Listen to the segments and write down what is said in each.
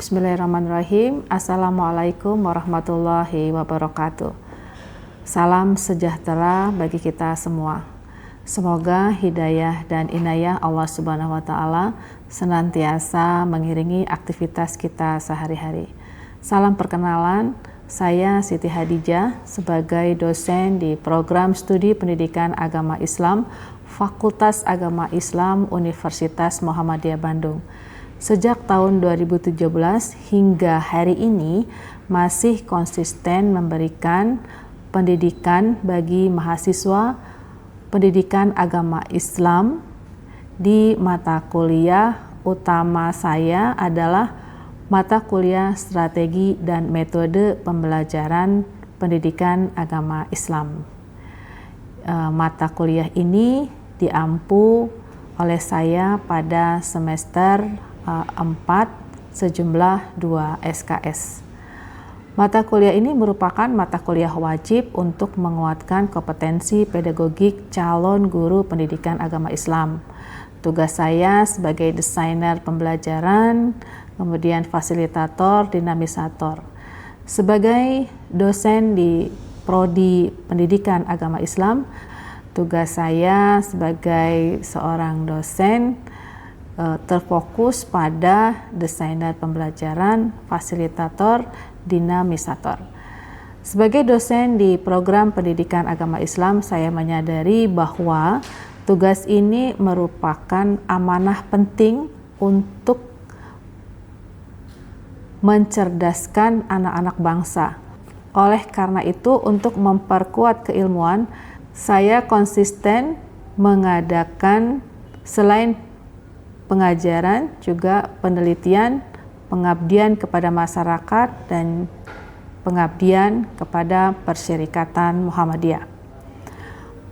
Bismillahirrahmanirrahim. Assalamualaikum warahmatullahi wabarakatuh. Salam sejahtera bagi kita semua. Semoga hidayah dan inayah Allah Subhanahu wa Ta'ala senantiasa mengiringi aktivitas kita sehari-hari. Salam perkenalan, saya Siti Hadijah sebagai dosen di Program Studi Pendidikan Agama Islam Fakultas Agama Islam Universitas Muhammadiyah Bandung. Sejak tahun 2017 hingga hari ini masih konsisten memberikan pendidikan bagi mahasiswa pendidikan agama Islam di mata kuliah utama saya adalah mata kuliah strategi dan metode pembelajaran pendidikan agama Islam. Mata kuliah ini diampu oleh saya pada semester 4 sejumlah 2 SKS. Mata kuliah ini merupakan mata kuliah wajib untuk menguatkan kompetensi pedagogik calon guru pendidikan agama Islam. Tugas saya sebagai desainer pembelajaran, kemudian fasilitator, dinamisator. Sebagai dosen di Prodi Pendidikan Agama Islam, tugas saya sebagai seorang dosen terfokus pada desainer pembelajaran, fasilitator, dinamisator. Sebagai dosen di program pendidikan agama Islam, saya menyadari bahwa tugas ini merupakan amanah penting untuk mencerdaskan anak-anak bangsa. Oleh karena itu, untuk memperkuat keilmuan, saya konsisten mengadakan selain pengajaran, juga penelitian, pengabdian kepada masyarakat, dan pengabdian kepada Persyarikatan Muhammadiyah.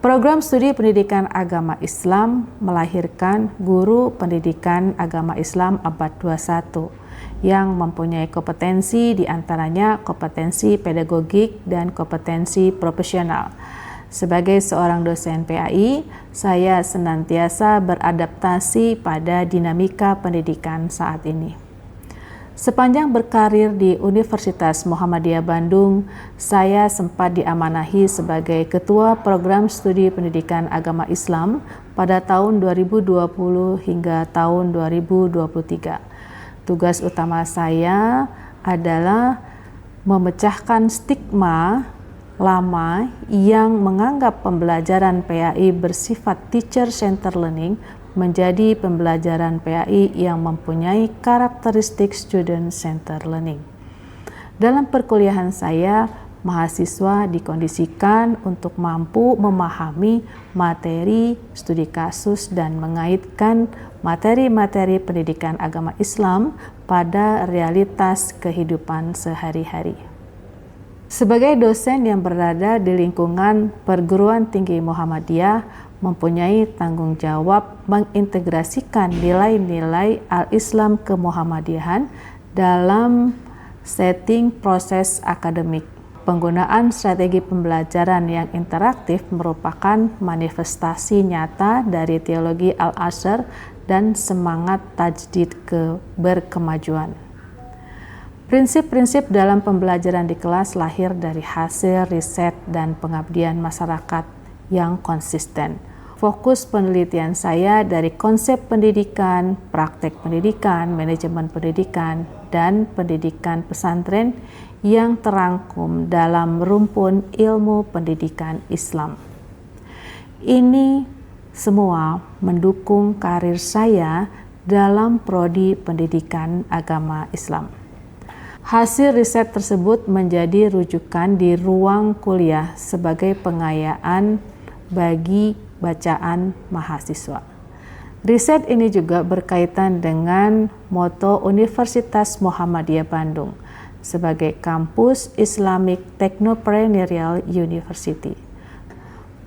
Program Studi Pendidikan Agama Islam melahirkan guru pendidikan agama Islam abad 21 yang mempunyai kompetensi diantaranya kompetensi pedagogik dan kompetensi profesional. Sebagai seorang dosen PAI, saya senantiasa beradaptasi pada dinamika pendidikan saat ini. Sepanjang berkarir di Universitas Muhammadiyah Bandung, saya sempat diamanahi sebagai Ketua Program Studi Pendidikan Agama Islam pada tahun 2020 hingga tahun 2023. Tugas utama saya adalah memecahkan stigma lama yang menganggap pembelajaran PAI bersifat teacher-centered learning menjadi pembelajaran PAI yang mempunyai karakteristik student-centered learning. Dalam perkuliahan saya, mahasiswa dikondisikan untuk mampu memahami materi studi kasus dan mengaitkan materi-materi pendidikan agama Islam pada realitas kehidupan sehari-hari. Sebagai dosen yang berada di lingkungan perguruan tinggi Muhammadiyah, mempunyai tanggung jawab mengintegrasikan nilai-nilai al-Islam kemuhammadiyahan dalam setting proses akademik. Penggunaan strategi pembelajaran yang interaktif merupakan manifestasi nyata dari teologi Al-Azhar dan semangat tajdid berkemajuan. Prinsip-prinsip dalam pembelajaran di kelas lahir dari hasil riset dan pengabdian masyarakat yang konsisten. Fokus penelitian saya dari konsep pendidikan, praktek pendidikan, manajemen pendidikan, dan pendidikan pesantren yang terangkum dalam rumpun ilmu pendidikan Islam. Ini semua mendukung karir saya dalam prodi pendidikan agama Islam. Hasil riset tersebut menjadi rujukan di ruang kuliah sebagai pengayaan bagi bacaan mahasiswa. Riset ini juga berkaitan dengan moto Universitas Muhammadiyah Bandung sebagai kampus Islamic Technopreneurial University.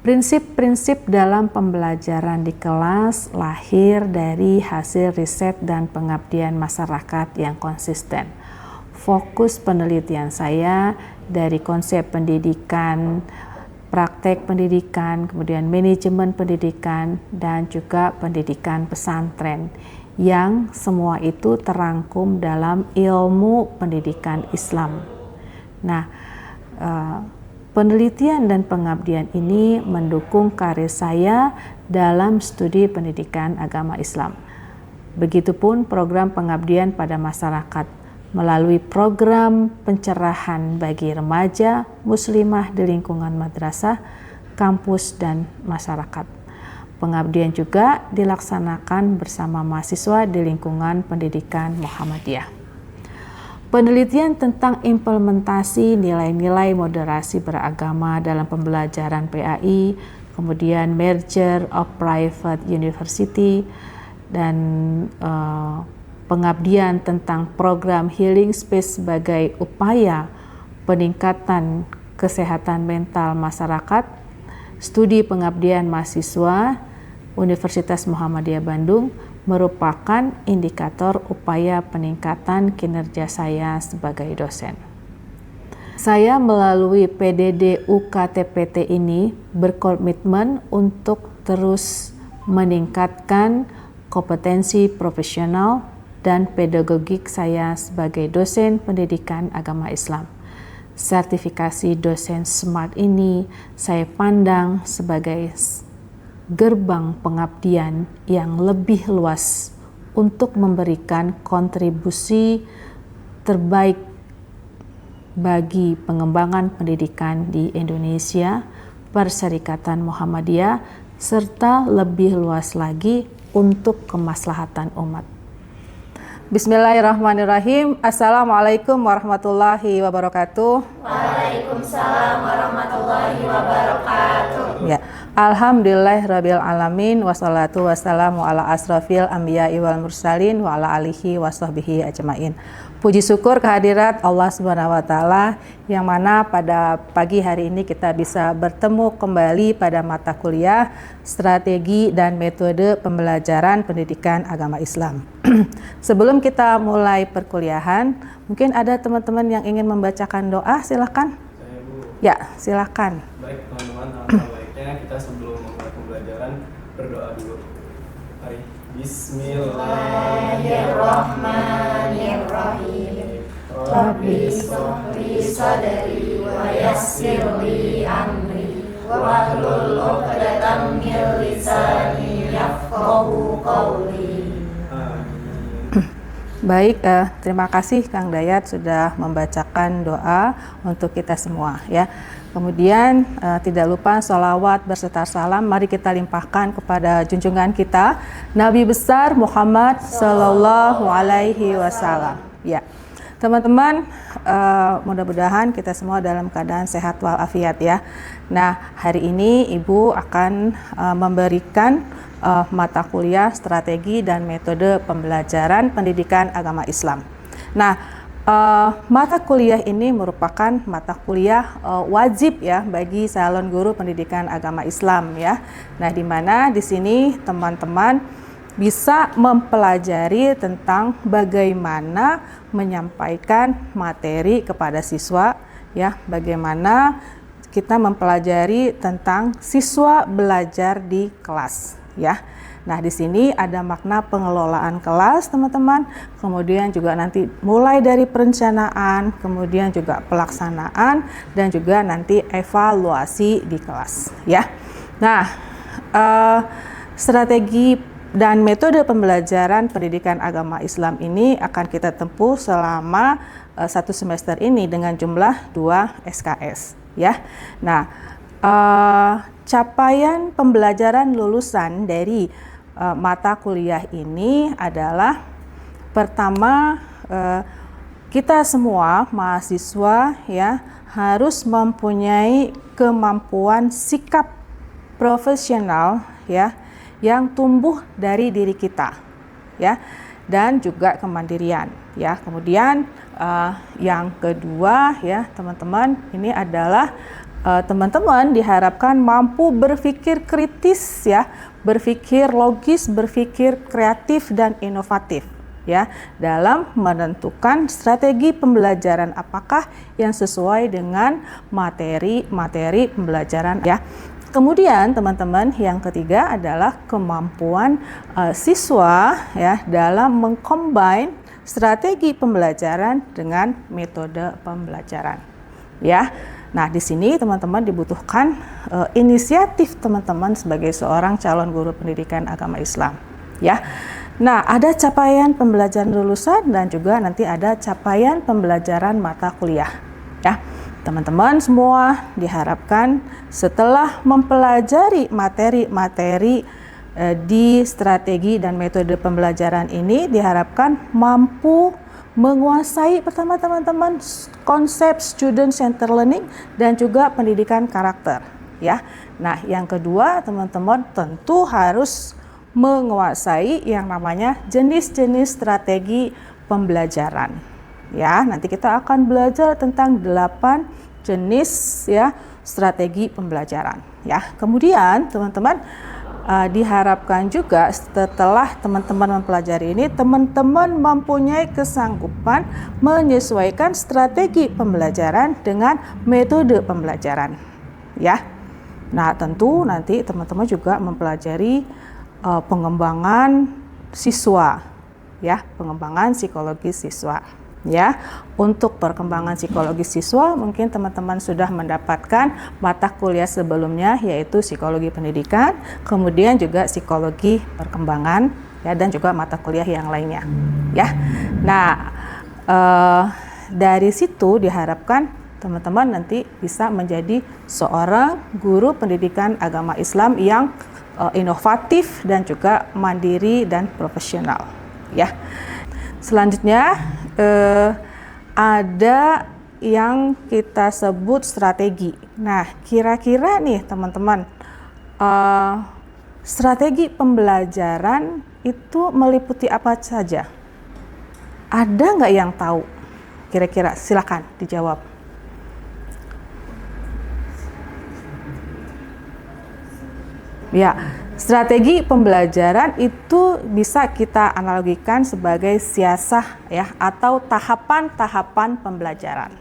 Prinsip-prinsip dalam pembelajaran di kelas lahir dari hasil riset dan pengabdian masyarakat yang konsisten. Fokus penelitian saya dari konsep pendidikan, praktek pendidikan, kemudian manajemen pendidikan, dan juga pendidikan pesantren yang semua itu terangkum dalam ilmu pendidikan Islam. Nah, penelitian dan pengabdian ini mendukung karir saya dalam studi pendidikan agama Islam. Begitupun program pengabdian pada masyarakat melalui program pencerahan bagi remaja muslimah di lingkungan madrasah, kampus, dan masyarakat. Pengabdian juga dilaksanakan bersama mahasiswa di lingkungan pendidikan Muhammadiyah. Penelitian tentang implementasi nilai-nilai moderasi beragama dalam pembelajaran PAI, kemudian merger of private university, dan pengabdian tentang program healing space sebagai upaya peningkatan kesehatan mental masyarakat, studi pengabdian mahasiswa Universitas Muhammadiyah Bandung merupakan indikator upaya peningkatan kinerja saya sebagai dosen. Saya melalui PDD UKTPT ini berkomitmen untuk terus meningkatkan kompetensi profesional dan pedagogik saya sebagai dosen pendidikan agama Islam. Sertifikasi dosen SMART ini saya pandang sebagai gerbang pengabdian yang lebih luas untuk memberikan kontribusi terbaik bagi pengembangan pendidikan di Indonesia, Perserikatan Muhammadiyah, serta lebih luas lagi untuk kemaslahatan umat. Bismillahirrahmanirrahim. Assalamualaikum warahmatullahi wabarakatuh. Waalaikumsalam warahmatullahi wabarakatuh. Ya, alhamdulillahirabbil alamin wassalatu wassalamu ala asrofil anbiya'i wal mursalin wa ala alihi washabbihi ajmain. Puji syukur kehadirat Allah Subhanahu wa taala yang mana pada pagi hari ini kita bisa bertemu kembali pada mata kuliah strategi dan metode pembelajaran pendidikan agama Islam. Sebelum kita mulai perkuliahan, mungkin ada teman-teman yang ingin membacakan doa, silakan. Saya, Bu. Ya, silakan. Baik teman-teman, alangkah baiknya kita sebelum memulai pembelajaran berdoa dulu. Mari. Bismillahirrahmanirrahim. Rabbi shrahli sadri wa yassir li amri wahlul 'uqdatam min lisani yafqahu qawli. Baik, terima kasih Kang Dayat sudah membacakan doa untuk kita semua ya. Kemudian tidak lupa sholawat berserta salam mari kita limpahkan kepada junjungan kita Nabi besar Muhammad Sallallahu Alaihi Wasallam. Ya, teman-teman, mudah-mudahan kita semua dalam keadaan sehat walafiat ya. Nah, hari ini Ibu akan memberikan mata kuliah strategi dan metode pembelajaran pendidikan agama Islam. Nah, mata kuliah ini merupakan mata kuliah wajib ya bagi calon guru pendidikan agama Islam ya. Nah, di mana di sini teman-teman bisa mempelajari tentang bagaimana menyampaikan materi kepada siswa ya, bagaimana kita mempelajari tentang siswa belajar di kelas ya. Nah, di sini ada makna pengelolaan kelas, teman-teman. Kemudian juga nanti mulai dari perencanaan, kemudian juga pelaksanaan dan juga nanti evaluasi di kelas, ya. Nah, strategi dan metode pembelajaran pendidikan agama Islam ini akan kita tempuh selama 1 semester ini dengan jumlah 2 SKS, ya. Nah, capaian pembelajaran lulusan dari mata kuliah ini adalah pertama, kita semua mahasiswa ya harus mempunyai kemampuan sikap profesional ya yang tumbuh dari diri kita ya, dan juga kemandirian ya. Kemudian yang kedua ya teman-teman, ini adalah teman-teman diharapkan mampu berpikir kritis ya, berpikir logis, berpikir kreatif dan inovatif ya dalam menentukan strategi pembelajaran apakah yang sesuai dengan materi pembelajaran ya. kemudian teman-teman, yang ketiga adalah kemampuan siswa ya dalam mengcombine strategi pembelajaran dengan metode pembelajaran. Ya. Nah, di sini teman-teman dibutuhkan inisiatif teman-teman sebagai seorang calon guru pendidikan agama Islam. Ya. Nah, ada capaian pembelajaran lulusan dan juga nanti ada capaian pembelajaran mata kuliah. Ya. Teman-teman semua diharapkan setelah mempelajari materi-materi di strategi dan metode pembelajaran ini diharapkan mampu menguasai pertama teman-teman konsep student center learning dan juga pendidikan karakter ya. Nah, yang kedua teman-teman tentu harus menguasai yang namanya jenis-jenis strategi pembelajaran. Ya, nanti kita akan belajar tentang 8 jenis ya strategi pembelajaran ya. Kemudian teman-teman diharapkan juga setelah teman-teman mempelajari ini, teman-teman mempunyai kesanggupan menyesuaikan strategi pembelajaran dengan metode pembelajaran ya. Nah, tentu nanti teman-teman juga mempelajari pengembangan siswa ya, pengembangan psikologi siswa ya. Untuk perkembangan psikologi siswa mungkin teman-teman sudah mendapatkan mata kuliah sebelumnya, yaitu psikologi pendidikan, kemudian juga psikologi perkembangan ya, dan juga mata kuliah yang lainnya ya. Nah, dari situ diharapkan teman-teman nanti bisa menjadi seorang guru pendidikan agama Islam yang inovatif dan juga mandiri dan profesional ya. Selanjutnya ada yang kita sebut strategi. Nah, kira-kira nih teman-teman, strategi pembelajaran itu meliputi apa saja? Ada nggak yang tahu? Kira-kira silakan dijawab. Ya, strategi pembelajaran itu bisa kita analogikan sebagai siasah ya, atau tahapan-tahapan pembelajaran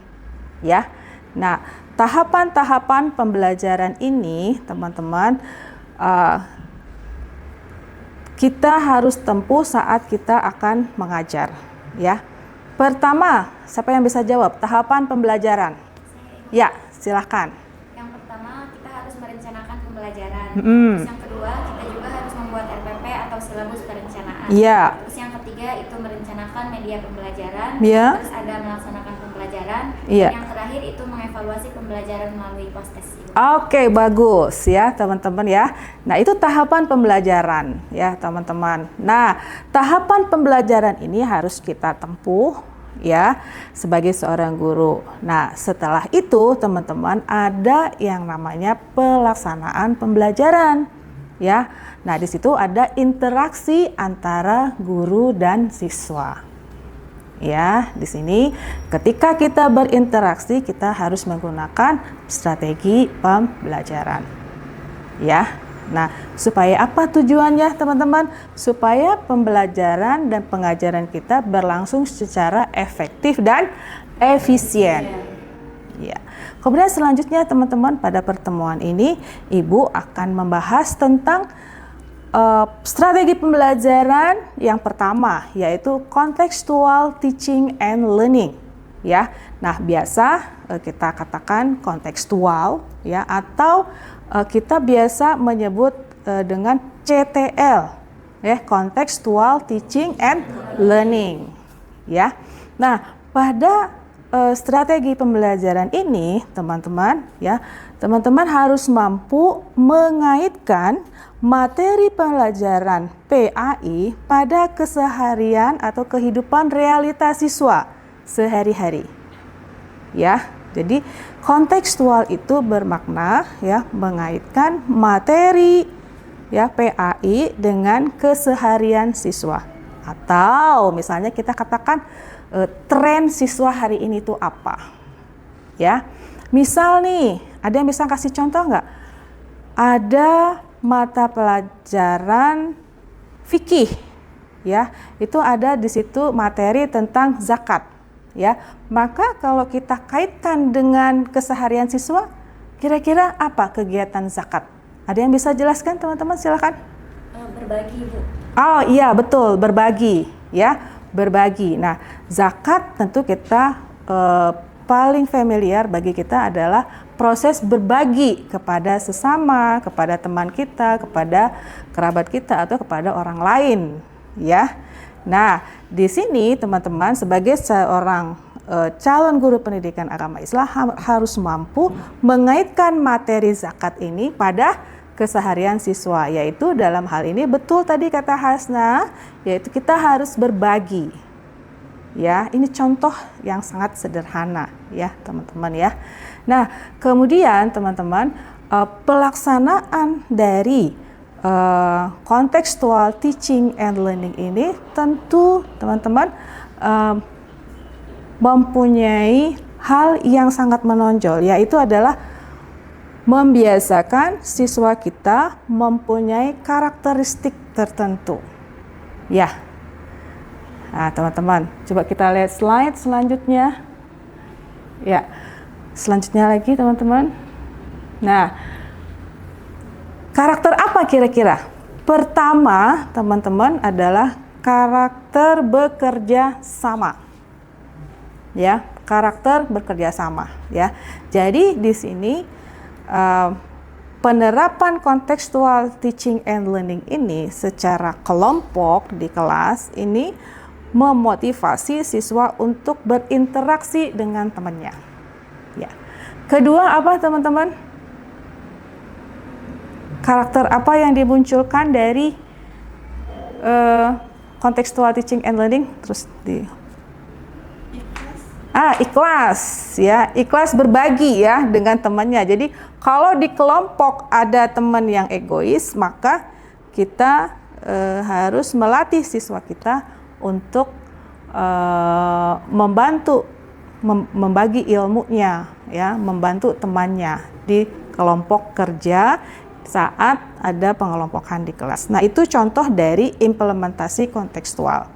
ya. Nah, tahapan-tahapan pembelajaran ini teman-teman kita harus tempuh saat kita akan mengajar ya. Pertama, siapa yang bisa jawab tahapan pembelajaran? Ya, silakan. Yang pertama, kita harus merencanakan pembelajaran. Terus yang kedua, kita juga harus membuat RPP atau silabus perencanaan. Iya. Terus yang ketiga itu merencanakan media pembelajaran. Iya. Terus ada melaksanakan pembelajaran. Iya. Yang terakhir itu mengevaluasi pembelajaran melalui post-test. Oke, bagus ya teman-teman ya. Nah, itu tahapan pembelajaran ya teman-teman. Nah, tahapan pembelajaran ini harus kita tempuh ya sebagai seorang guru. Nah, setelah itu teman-teman ada yang namanya pelaksanaan pembelajaran ya. Nah, di situ ada interaksi antara guru dan siswa. Ya, di sini ketika kita berinteraksi kita harus menggunakan strategi pembelajaran. Ya. Nah, supaya apa tujuannya teman-teman? Supaya pembelajaran dan pengajaran kita berlangsung secara efektif dan efisien. Ya. Kemudian selanjutnya teman-teman, pada pertemuan ini Ibu akan membahas tentang strategi pembelajaran yang pertama, yaitu contextual teaching and learning ya. Nah, biasa kita katakan kontekstual ya, atau kita biasa menyebut dengan CTL ya, contextual teaching and learning ya. Nah, pada strategi pembelajaran ini teman-teman ya, teman-teman harus mampu mengaitkan materi pelajaran PAI pada keseharian atau kehidupan realitas siswa sehari-hari. Ya, jadi kontekstual itu bermakna ya mengaitkan materi ya PAI dengan keseharian siswa. Atau misalnya kita katakan tren siswa hari ini itu apa? Ya. Misal nih, ada yang bisa kasih contoh nggak? Ada mata pelajaran fikih ya, itu ada di situ materi tentang zakat ya. Maka kalau kita kaitkan dengan keseharian siswa, kira-kira apa kegiatan zakat Ada yang bisa jelaskan teman-teman? Silakan. Berbagi, Bu. Oh iya, betul, berbagi ya, berbagi. Nah, zakat tentu kita paling familiar bagi kita adalah proses berbagi kepada sesama, kepada teman kita, kepada kerabat kita atau kepada orang lain ya. Nah, di sini teman-teman sebagai seorang calon guru pendidikan agama Islam harus mampu mengaitkan materi zakat ini pada keseharian siswa, yaitu dalam hal ini betul tadi kata Hasna, yaitu kita harus berbagi. Ya, ini contoh yang sangat sederhana ya, teman-teman ya. Nah, kemudian teman-teman, pelaksanaan dari contextual teaching and learning ini tentu teman-teman mempunyai hal yang sangat menonjol, yaitu adalah membiasakan siswa kita mempunyai karakteristik tertentu. Ya. Nah, teman-teman, coba kita lihat slide selanjutnya. Ya. Selanjutnya lagi, teman-teman. Nah, karakter apa kira-kira? Pertama, teman-teman, adalah karakter bekerja sama. Ya, karakter bekerja sama, ya. Jadi di sini penerapan kontekstual teaching and learning ini secara kelompok di kelas ini memotivasi siswa untuk berinteraksi dengan temannya. Ya. Kedua apa teman-teman? Karakter apa yang dimunculkan dari kontekstual teaching and learning? Terus di ikhlas ya, ikhlas berbagi ya dengan temannya. Jadi kalau di kelompok ada teman yang egois, maka kita harus melatih siswa kita untuk membagi ilmunya ya, membantu temannya di kelompok kerja saat ada pengelompokan di kelas. Nah, itu contoh dari implementasi kontekstual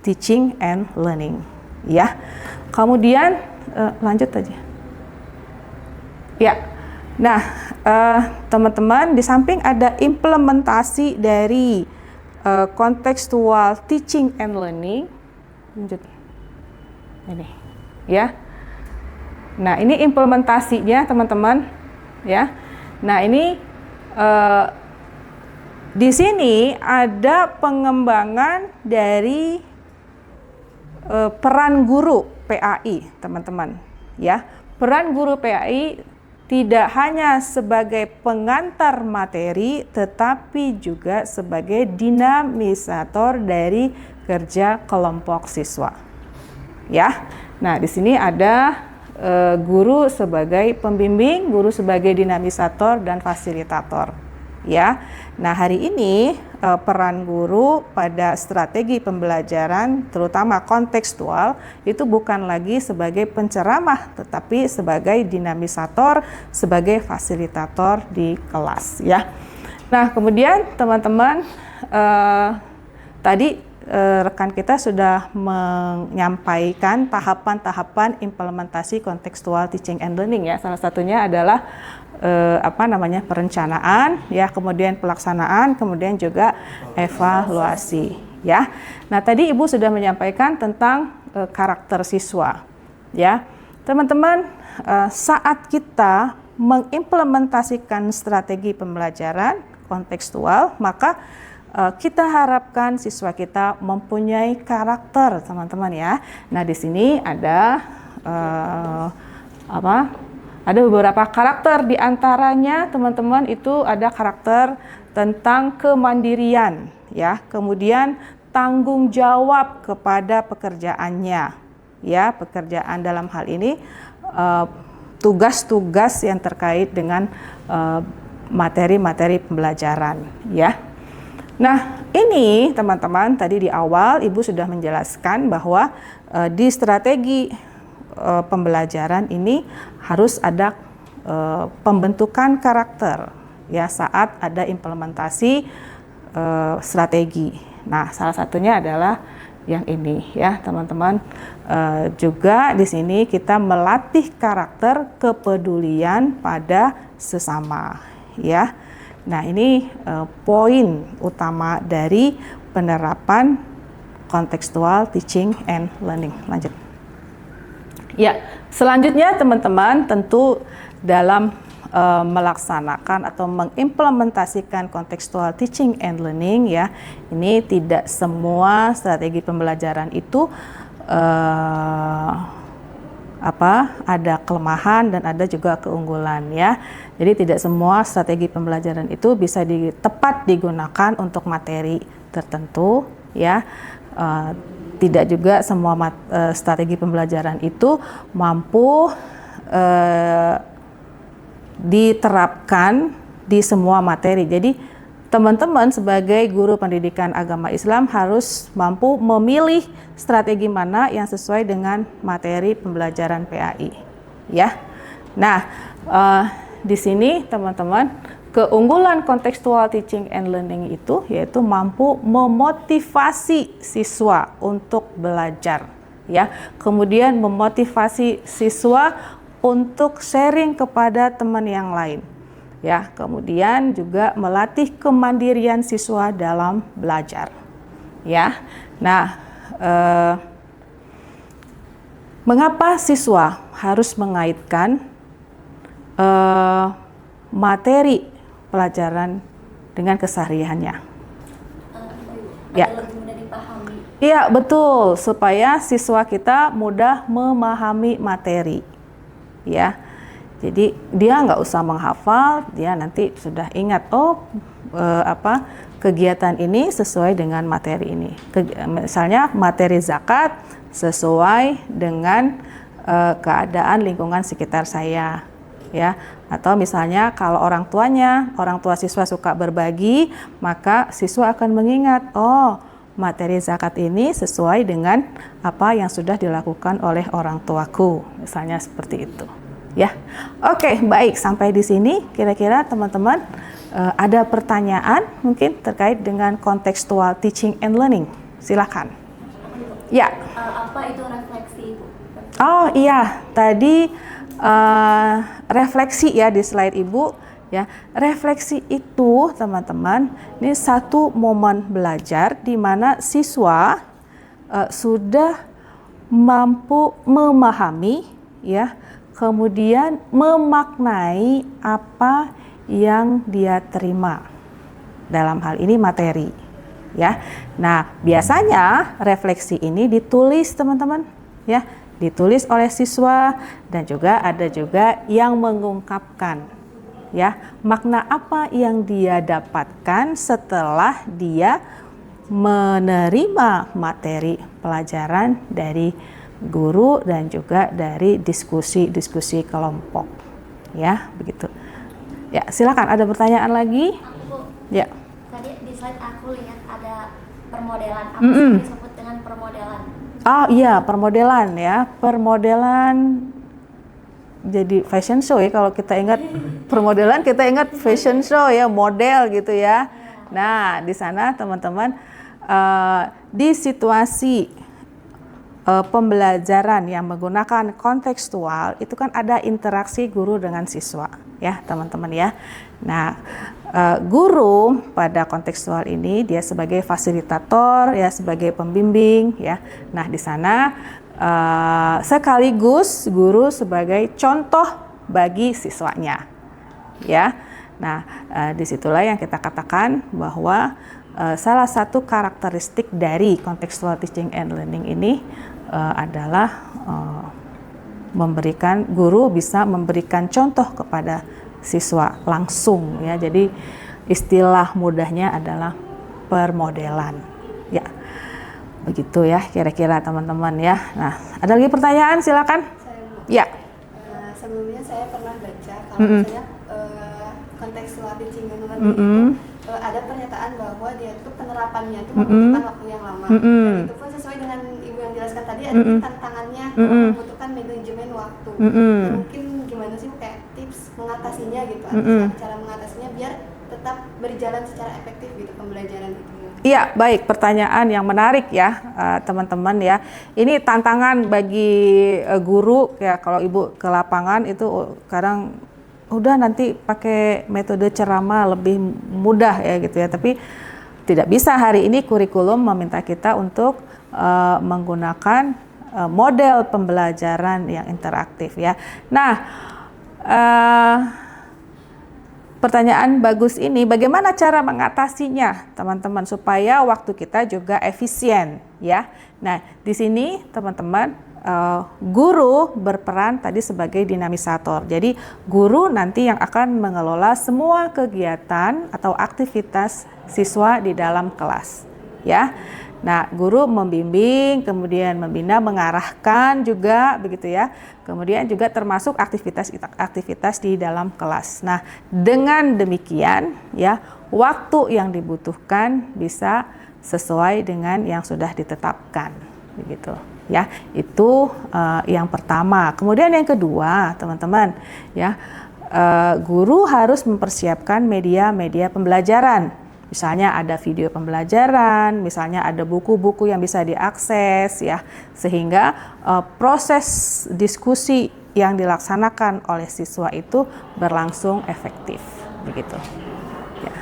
teaching and learning ya. Kemudian lanjut aja. Ya. Nah, teman-teman, di samping ada implementasi dari kontekstual teaching and learning. Lanjut. Ini, ya. Nah, ini implementasinya, teman-teman, ya. Nah, ini di sini ada pengembangan dari peran guru PAI, teman-teman, ya. Peran guru PAI tidak hanya sebagai pengantar materi, tetapi juga sebagai dinamisator dari kerja kelompok siswa. Ya. Nah, di sini ada guru sebagai pembimbing, guru sebagai dinamisator dan fasilitator. Ya. Nah, hari ini peran guru pada strategi pembelajaran terutama kontekstual itu bukan lagi sebagai penceramah tetapi sebagai dinamisator, sebagai fasilitator di kelas ya. Nah, kemudian teman-teman tadi rekan kita sudah menyampaikan tahapan-tahapan implementasi kontekstual teaching and learning ya. Salah satunya adalah perencanaan ya, kemudian pelaksanaan, kemudian juga evaluasi ya. Nah, tadi Ibu sudah menyampaikan tentang karakter siswa ya. Teman-teman, saat kita mengimplementasikan strategi pembelajaran kontekstual, maka kita harapkan siswa kita mempunyai karakter, teman-teman ya. Nah, di sini ada ada beberapa karakter, di antaranya teman-teman itu ada karakter tentang kemandirian ya, kemudian tanggung jawab kepada pekerjaannya ya, pekerjaan dalam hal ini tugas-tugas yang terkait dengan materi-materi pembelajaran ya. Nah, ini teman-teman tadi di awal Ibu sudah menjelaskan bahwa di strategi pembelajaran ini harus ada pembentukan karakter ya saat ada implementasi strategi. Nah, salah satunya adalah yang ini ya, teman-teman. Juga di sini kita melatih karakter kepedulian pada sesama ya. Nah, ini poin utama dari penerapan contextual teaching and learning. Lanjut. Ya, selanjutnya teman-teman tentu dalam melaksanakan atau mengimplementasikan contextual teaching and learning ya, ini tidak semua strategi pembelajaran itu ada kelemahan dan ada juga keunggulan ya. Jadi tidak semua strategi pembelajaran itu bisa tepat digunakan untuk materi tertentu ya. Tidak juga semua strategi pembelajaran itu mampu diterapkan di semua materi. Jadi teman-teman sebagai guru pendidikan agama Islam harus mampu memilih strategi mana yang sesuai dengan materi pembelajaran PAI ya. Nah, di sini teman-teman, keunggulan contextual teaching and learning itu yaitu mampu memotivasi siswa untuk belajar ya. Kemudian memotivasi siswa untuk sharing kepada teman yang lain ya. Kemudian juga melatih kemandirian siswa dalam belajar ya. Nah, mengapa siswa harus mengaitkan materi pelajaran dengan kesehariannya? Ya. Lebih mudah dipahami. Iya, betul, supaya siswa kita mudah memahami materi. Ya, jadi dia nggak usah menghafal, dia nanti sudah ingat kegiatan ini sesuai dengan materi ini. Misalnya materi zakat sesuai dengan keadaan lingkungan sekitar saya, ya. Atau misalnya kalau orang tua siswa suka berbagi, maka siswa akan mengingat, materi zakat ini sesuai dengan apa yang sudah dilakukan oleh orang tuaku, misalnya seperti itu ya. Oke, baik, sampai di sini kira-kira teman-teman ada pertanyaan mungkin terkait dengan contextual teaching and learning. Silakan. Ya. Apa itu refleksi, Bu? Oh iya, tadi refleksi ya di slide Ibu. Ya, refleksi itu teman-teman, ini satu momen belajar di mana siswa sudah mampu memahami, ya, kemudian memaknai apa yang dia terima. Dalam hal ini materi, ya. Nah, biasanya refleksi ini ditulis teman-teman, ya, ditulis oleh siswa dan juga ada juga yang mengungkapkan. Ya, makna apa yang dia dapatkan setelah dia menerima materi pelajaran dari guru dan juga dari diskusi kelompok. Ya, begitu. Ya, silakan, ada pertanyaan lagi? Ya. Tadi di slide aku lihat ada permodelan. Apa sih disebut dengan permodelan? Oh iya, permodelan ya. Permodelan jadi fashion show ya, kalau kita ingat permodelan kita ingat fashion show ya, model gitu ya. Nah, di sana teman-teman di situasi pembelajaran yang menggunakan kontekstual itu kan ada interaksi guru dengan siswa ya teman-teman ya. Nah, guru pada kontekstual ini dia sebagai fasilitator ya, sebagai pembimbing ya. Nah, di sana sekaligus guru sebagai contoh bagi siswanya, ya. Nah, disitulah yang kita katakan bahwa salah satu karakteristik dari contextual teaching and learning ini adalah guru bisa memberikan contoh kepada siswa langsung, ya. Jadi istilah mudahnya adalah permodelan, ya. Begitu ya kira-kira teman-teman ya. Nah, ada lagi pertanyaan, silakan. Ya. Sebelumnya saya pernah baca kalau misalnya contextual teaching and learning itu ada pernyataan bahwa dia itu penerapannya itu membutuhkan waktu yang lama. Dan itu pun sesuai dengan Ibu yang jelaskan tadi, ada tantangannya membutuhkan manajemen waktu. Mungkin gimana sih kayak tips mengatasinya gitu, atau cara mengatasinya biar tetap berjalan secara efektif gitu pembelajaran itu. Iya, baik, pertanyaan yang menarik ya teman-teman ya. Ini tantangan bagi guru ya, kalau Ibu ke lapangan itu kadang udah nanti pakai metode ceramah lebih mudah ya gitu ya. Tapi tidak bisa, hari ini kurikulum meminta kita untuk menggunakan model pembelajaran yang interaktif ya. Nah, pertanyaan bagus ini, bagaimana cara mengatasinya teman-teman supaya waktu kita juga efisien ya. Nah, di sini teman-teman, guru berperan tadi sebagai dinamisator. Jadi guru nanti yang akan mengelola semua kegiatan atau aktivitas siswa di dalam kelas ya. Nah, guru membimbing, kemudian membina, mengarahkan juga begitu ya. Kemudian juga termasuk aktivitas di dalam kelas. Nah, dengan demikian ya, waktu yang dibutuhkan bisa sesuai dengan yang sudah ditetapkan begitu ya. Itu yang pertama. Kemudian yang kedua, teman-teman ya, guru harus mempersiapkan media-media pembelajaran. Misalnya ada video pembelajaran, misalnya ada buku-buku yang bisa diakses ya, sehingga proses diskusi yang dilaksanakan oleh siswa itu berlangsung efektif begitu. Ya.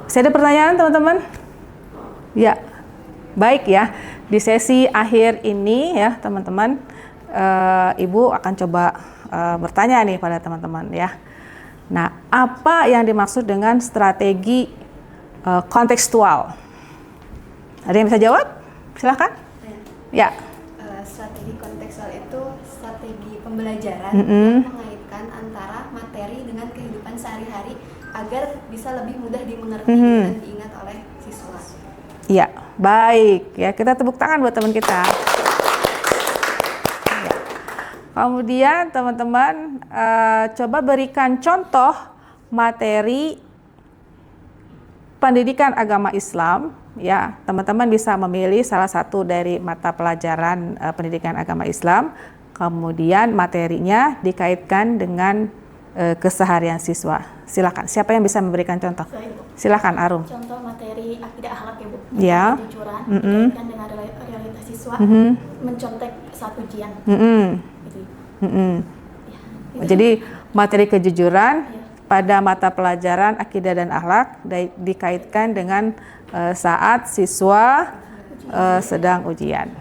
Masih ada pertanyaan teman-teman? Ya, baik ya. Di sesi akhir ini ya teman-teman, Ibu akan coba bertanya nih pada teman-teman ya. Nah, apa yang dimaksud dengan strategi kontekstual? Ada yang bisa jawab? Silahkan. Ya. Strategi kontekstual itu strategi pembelajaran yang mengaitkan antara materi dengan kehidupan sehari-hari agar bisa lebih mudah dimengerti dan diingat oleh siswa. Iya, baik ya, kita tepuk tangan buat teman kita. Ya. Kemudian teman-teman coba berikan contoh materi pendidikan agama Islam ya. Teman-teman bisa memilih salah satu dari mata pelajaran pendidikan agama Islam, kemudian materinya dikaitkan dengan keseharian siswa. Silakan, siapa yang bisa memberikan contoh? Silakan Arum. Contoh materi akidah akhlak ya Bu. Ya. Kejujuran dikaitkan dengan realitas siswa, mencontek saat ujian. Gitu. Ya. Jadi materi kejujuran pada mata pelajaran akidah dan akhlak dikaitkan dengan saat siswa sedang ujian.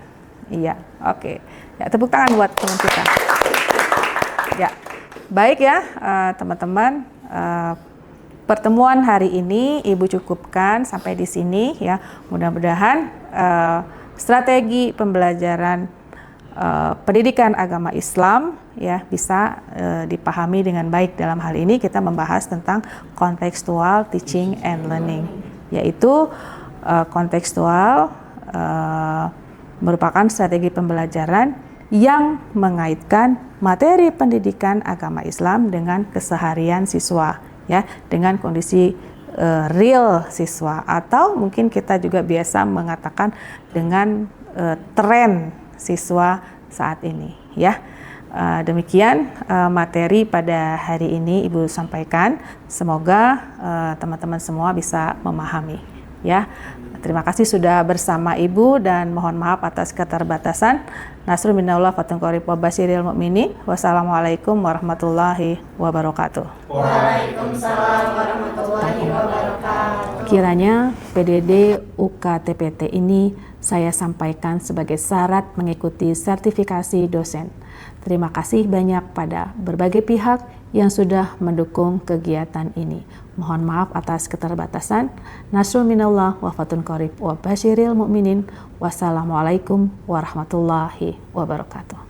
Iya, oke. Ya, tepuk tangan buat teman kita. Ya, baik ya teman-teman. Pertemuan hari ini Ibu cukupkan sampai di sini ya. Mudah-mudahan strategi pembelajaran pendidikan agama Islam ya bisa dipahami dengan baik. Dalam hal ini kita membahas tentang contextual teaching and learning, yaitu kontekstual merupakan strategi pembelajaran yang mengaitkan materi pendidikan agama Islam dengan keseharian siswa ya, dengan kondisi real siswa, atau mungkin kita juga biasa mengatakan dengan tren siswa saat ini ya. Demikian materi pada hari ini Ibu sampaikan. Semoga teman-teman semua bisa memahami ya. Terima kasih sudah bersama Ibu dan mohon maaf atas keterbatasan. Nasrul minallah fatun qarib wa basyiril mu'minin. Wassalamualaikum warahmatullahi wabarakatuh. Waalaikumsalam warahmatullahi wabarakatuh. Kiranya PDD UKTPT ini saya sampaikan sebagai syarat mengikuti sertifikasi dosen. Terima kasih banyak pada berbagai pihak yang sudah mendukung kegiatan ini. Mohon maaf atas keterbatasan. Nasrul minallah wa fatun qarib wa basyiril mu'minin. Wassalamualaikum warahmatullahi wabarakatuh.